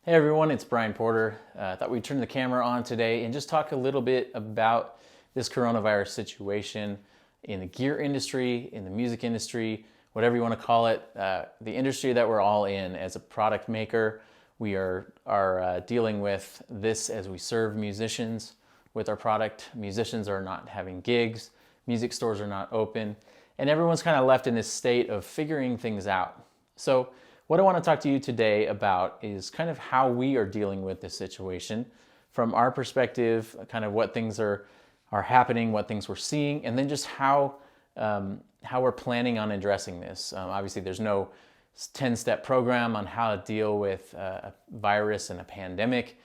Hey everyone, it's Brian Porter. I thought we'd turn the camera on today and just talk a little bit about this coronavirus situation in the gear industry, in the music industry, whatever you want to call it, the industry that we're all in. As a product maker, we are dealing with this as we serve musicians with our product. Musicians are not having gigs, music stores are not open, and everyone's kind of left in this state of figuring things out. So what I want to talk to you today about is kind of how we are dealing with this situation from our perspective, kind of what things are happening, what things we're seeing, and then just how we're planning on addressing this. Obviously, there's no 10-step program on how to deal with a virus and a pandemic.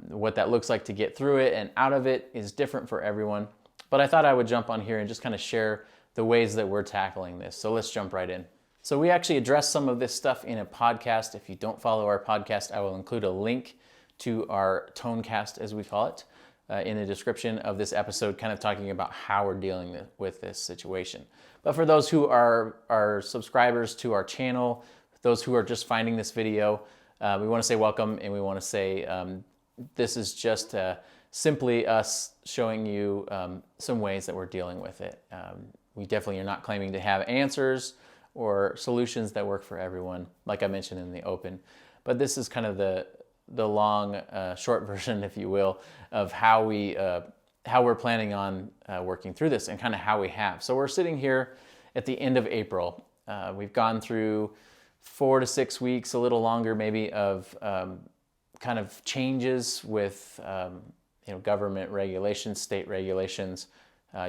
What that looks like to get through it and out of it is different for everyone. But I thought I would jump on here and just kind of share the ways that we're tackling this. So let's jump right in. So we actually address some of this stuff in a podcast. If you don't follow our podcast, I will include a link to our Tonecast, as we call it, in the description of this episode, kind of talking about how we're dealing with this situation. But for those who are subscribers to our channel, those who are just finding this video, we want to say welcome, and we want to say this is just simply us showing you some ways that we're dealing with it. We definitely are not claiming to have answers or solutions that work for everyone, like I mentioned in the open. But this is kind of the long, short version, if you will, of how we're planning on working through this and kind of how we have. So we're sitting here at the end of April. We've gone through 4 to 6 weeks, a little longer maybe, of kind of changes with government regulations, state regulations.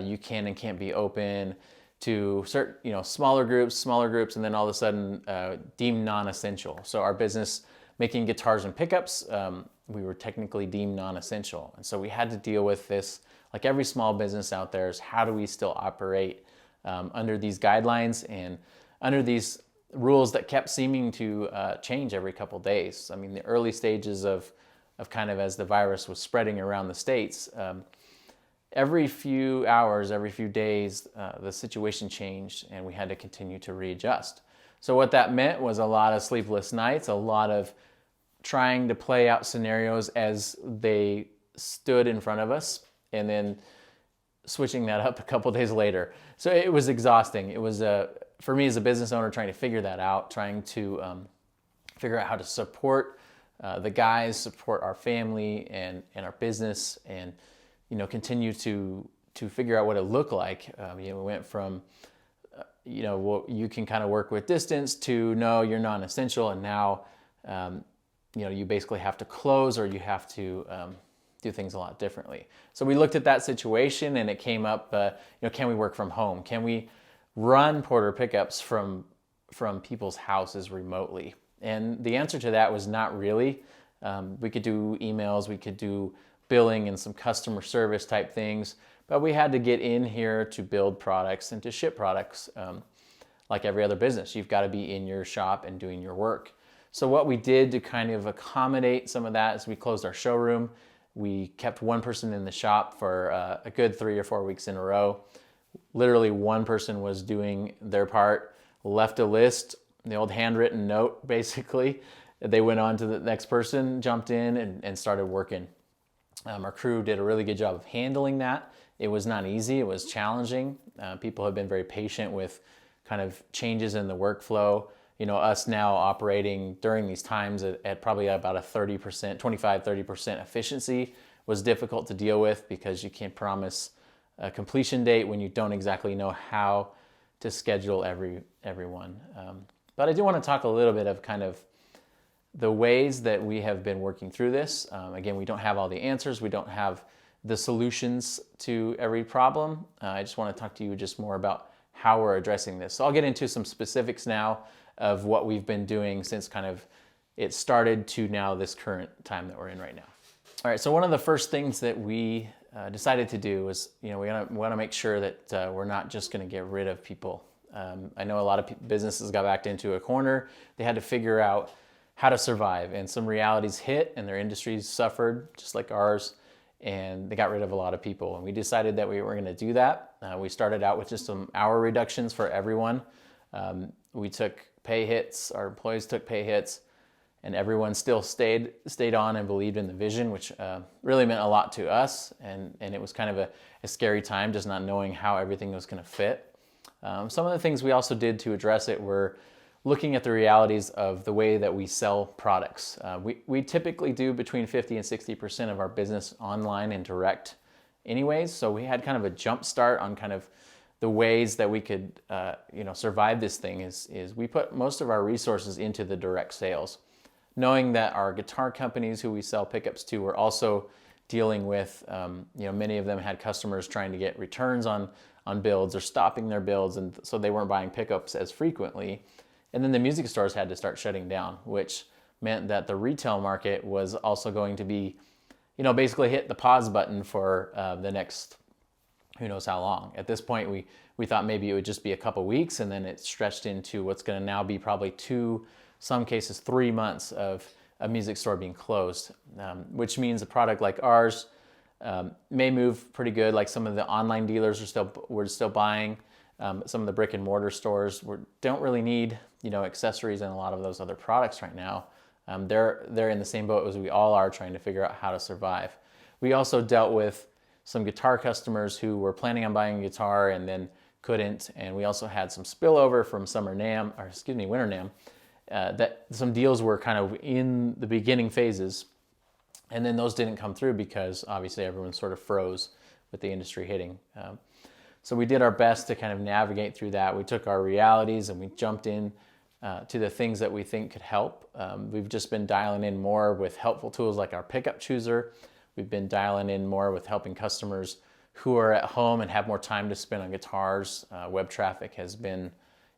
You can and can't be open to certain, smaller groups, and then all of a sudden deemed non-essential. So our business, making guitars and pickups, we were technically deemed non-essential. And so we had to deal with this, like every small business out there, is how do we still operate under these guidelines and under these rules that kept seeming to change every couple days. I mean, the early stages of kind of as the virus was spreading around the states, every few hours, every few days, the situation changed and we had to continue to readjust. So what that meant was a lot of sleepless nights, a lot of trying to play out scenarios as they stood in front of us, and then switching that up a couple days later. So it was exhausting. It was, for me as a business owner, trying to figure that out, trying to figure out how to support the guys, support our family and our business, and continue to figure out what it looked like. We went from, what you can kind of work with distance to no, you're non-essential, and now, you basically have to close or you have to do things a lot differently. So we looked at that situation and it came up, can we work from home? Can we run Porter pickups from people's houses remotely? And the answer to that was not really. We could do emails, we could do billing and some customer service type things, but we had to get in here to build products and to ship products. Like every other business, you've got to be in your shop and doing your work. So what we did to kind of accommodate some of that is we closed our showroom. We kept one person in the shop for a good 3 or 4 weeks in a row. Literally one person was doing their part, left a list, the old handwritten note basically. They went on to the next person, jumped in and started working. Our crew did a really good job of handling that. It was not easy, it was challenging. People have been very patient with kind of changes in the workflow. Us now operating during these times at probably about a 30%, 25-30% efficiency was difficult to deal with because you can't promise a completion date when you don't exactly know how to schedule everyone. But I do want to talk a little bit of kind of the ways that we have been working through this. Again, we don't have all the answers. We don't have the solutions to every problem. I just want to talk to you just more about how we're addressing this. So I'll get into some specifics now of what we've been doing since kind of it started to now this current time that we're in right now. All right, so one of the first things that we decided to do was, we want to make sure that we're not just going to get rid of people. I know a lot of businesses got backed into a corner. They had to figure out how to survive, and some realities hit and their industries suffered just like ours, and they got rid of a lot of people. And we decided that we were going to do that. We started out with just some hour reductions for everyone. We took pay hits, our employees took pay hits, and everyone still stayed on and believed in the vision, which really meant a lot to us. And it was kind of a scary time, just not knowing how everything was going to fit. Some of the things we also did to address it were looking at the realities of the way that we sell products. We typically do between 50 and 60% of our business online and direct anyways. So we had kind of a jump start on kind of the ways that we could survive this thing is we put most of our resources into the direct sales, knowing that our guitar companies who we sell pickups to were also dealing with, many of them had customers trying to get returns on builds or stopping their builds, and so they weren't buying pickups as frequently. And then the music stores had to start shutting down, which meant that the retail market was also going to be, basically hit the pause button for the next who knows how long. At this point, we thought maybe it would just be a couple weeks, and then it stretched into what's going to now be probably 2, some cases 3 months of a music store being closed, which means a product like ours may move pretty good. Like some of the online dealers we're still buying. Some of the brick and mortar stores don't really need accessories and a lot of those other products right now. They're in the same boat as we all are, trying to figure out how to survive. We also dealt with some guitar customers who were planning on buying a guitar and then couldn't, and we also had some spillover from winter NAMM, that some deals were kind of in the beginning phases, and then those didn't come through because obviously everyone sort of froze with the industry hitting. So we did our best to kind of navigate through that. We took our realities and we jumped in to the things that we think could help. We've just been dialing in more with helpful tools like our pickup chooser. We've been dialing in more with helping customers who are at home and have more time to spend on guitars. Web traffic has been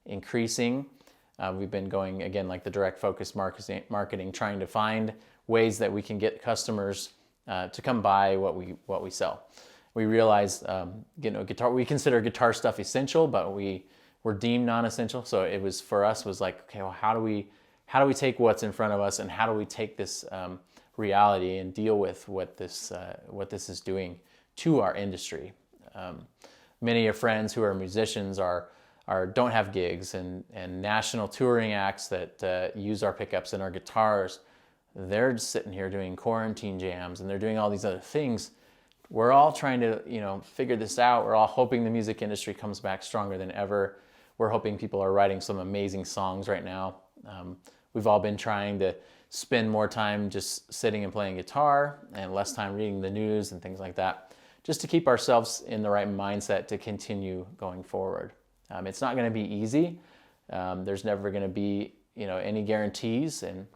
increasing. We've been going, again, like the direct focus marketing, trying to find ways that we can get customers to come buy what we sell. We realized, we consider guitar stuff essential, but we were deemed non-essential. So it was, for us, was like, okay, well, how do we take what's in front of us, and how do we take this reality and deal with what this is doing to our industry? Many of your friends who are musicians don't have gigs, and national touring acts that use our pickups and our guitars, they're just sitting here doing quarantine jams, and they're doing all these other things. We're all trying to figure this out. We're all hoping the music industry comes back stronger than ever. We're hoping people are writing some amazing songs right now. We've all been trying to spend more time just sitting and playing guitar and less time reading the news and things like that, just to keep ourselves in the right mindset to continue going forward. It's not going to be easy. There's never going to be any guarantees, and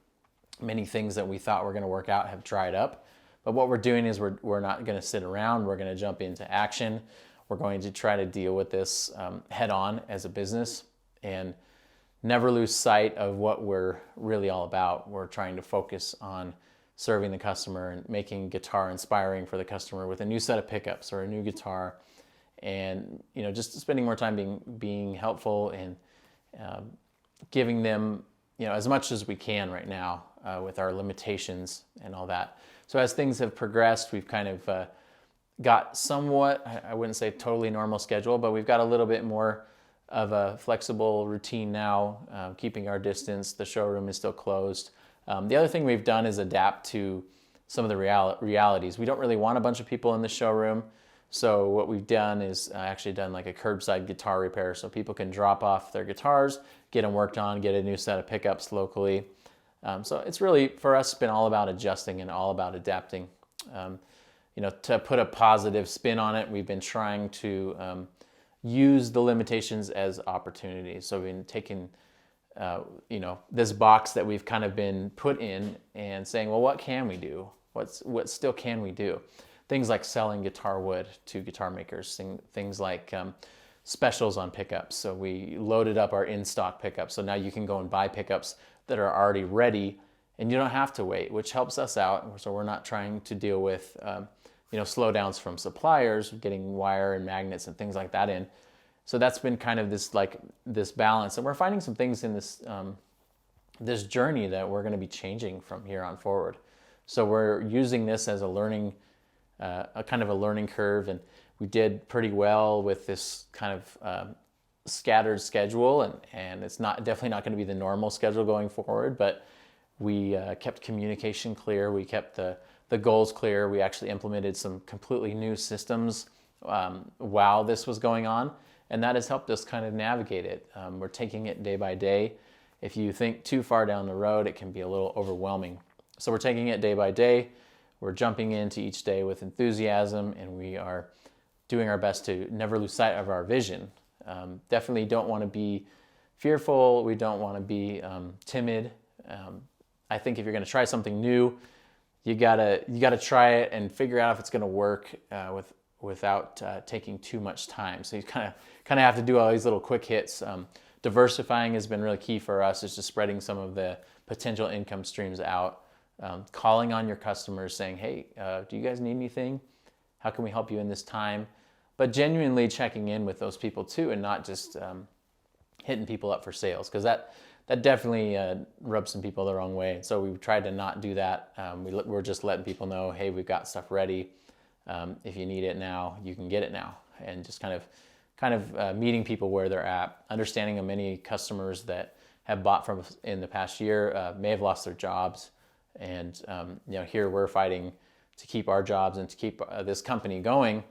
many things that we thought were going to work out have dried up. But what we're doing is we're not going to sit around. We're going to jump into action. We're going to try to deal with this head on as a business, and never lose sight of what we're really all about. We're trying to focus on serving the customer and making guitar inspiring for the customer with a new set of pickups or a new guitar, and just spending more time being helpful and giving them as much as we can right now with our limitations and all that. So as things have progressed, we've kind of got somewhat, I wouldn't say totally normal schedule, but we've got a little bit more of a flexible routine now, keeping our distance. The showroom is still closed. The other thing we've done is adapt to some of the realities. We don't really want a bunch of people in the showroom. So what we've done is actually done like a curbside guitar repair, so people can drop off their guitars, get them worked on, get a new set of pickups locally. So it's really, for us, been all about adjusting and all about adapting. To put a positive spin on it, we've been trying to use the limitations as opportunities. So we've been taking, this box that we've kind of been put in and saying, well, what can we do? What still can we do? Things like selling guitar wood to guitar makers, things like specials on pickups. So we loaded up our in-stock pickups. So now you can go and buy pickups that are already ready, and you don't have to wait, which helps us out. So we're not trying to deal with slowdowns from suppliers, getting wire and magnets and things like that in. So that's been kind of this balance, and we're finding some things in this journey that we're going to be changing from here on forward. So we're using this as a learning, a kind of a learning curve, and we did pretty well with this kind of scattered schedule, and it's definitely not going to be the normal schedule going forward, but We kept communication clear. We kept the goals clear. We actually implemented some completely new systems while this was going on, and that has helped us kind of navigate it. We're taking it day by day. If you think too far down the road, it can be a little overwhelming. So we're taking it day by day. We're jumping into each day with enthusiasm, and we are doing our best to never lose sight of our vision. Definitely don't want to be fearful. We don't want to be timid. I think if you're going to try something new, you gotta try it and figure out if it's going to work without taking too much time. So you kind of have to do all these little quick hits. Diversifying has been really key for us. It's just spreading some of the potential income streams out. Calling on your customers, saying, "Hey, do you guys need anything? How can we help you in this time?" But genuinely checking in with those people too, and not just hitting people up for sales, because that definitely rubs some people the wrong way. So we tried to not do that. We're just letting people know, "Hey, we've got stuff ready. If you need it now, you can get it now," and just kind of meeting people where they're at. Understanding that many customers that have bought from us in the past year may have lost their jobs, and here we're fighting to keep our jobs and to keep this company going.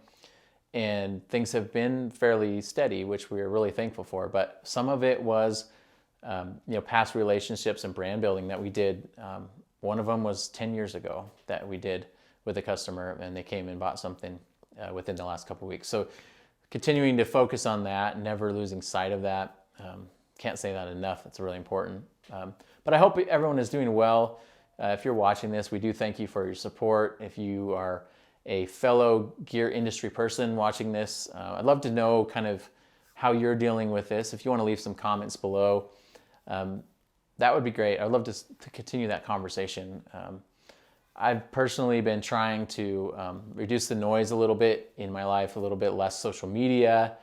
And things have been fairly steady, which we are really thankful for. But some of it was, past relationships and brand building that we did. One of them was 10 years ago that we did with a customer, and they came and bought something within the last couple of weeks. So continuing to focus on that, never losing sight of that. Can't say that enough. It's really important. But I hope everyone is doing well. If you're watching this, we do thank you for your support. If you are a fellow gear industry person watching this, I'd love to know kind of how you're dealing with this. If you want to leave some comments below, that would be great. I'd love to continue that conversation. I've personally been trying to reduce the noise a little bit in my life, a little bit less social media,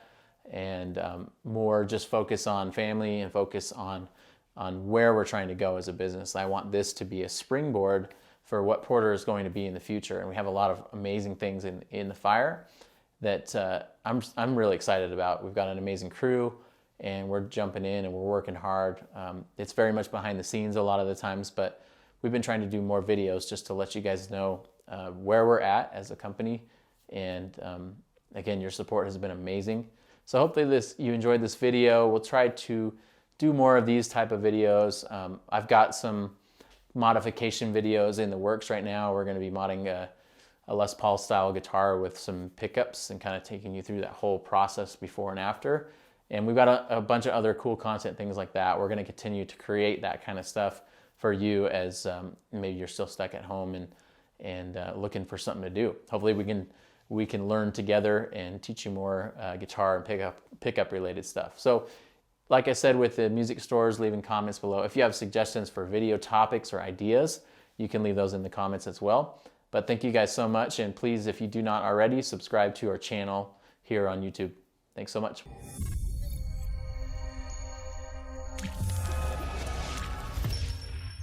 and more just focus on family and focus on where we're trying to go as a business. I want this to be a springboard for what Porter is going to be in the future. And we have a lot of amazing things in the fire that I'm really excited about. We've got an amazing crew, and we're jumping in and we're working hard. It's very much behind the scenes a lot of the times, but we've been trying to do more videos just to let you guys know where we're at as a company. And again, your support has been amazing. So hopefully you enjoyed this video. We'll try to do more of these type of videos. I've got some modification videos in the works right now. We're going to be modding a Les Paul style guitar with some pickups and kind of taking you through that whole process before and after. And we've got a bunch of other cool content, things like that. We're going to continue to create that kind of stuff for you as maybe you're still stuck at home and looking for something to do. Hopefully we can learn together and teach you more guitar and pickup related stuff. So like I said, with the music stores, leaving comments below. If you have suggestions for video topics or ideas, you can leave those in the comments as well. But thank you guys so much. And please, if you do not already, subscribe to our channel here on YouTube. Thanks so much.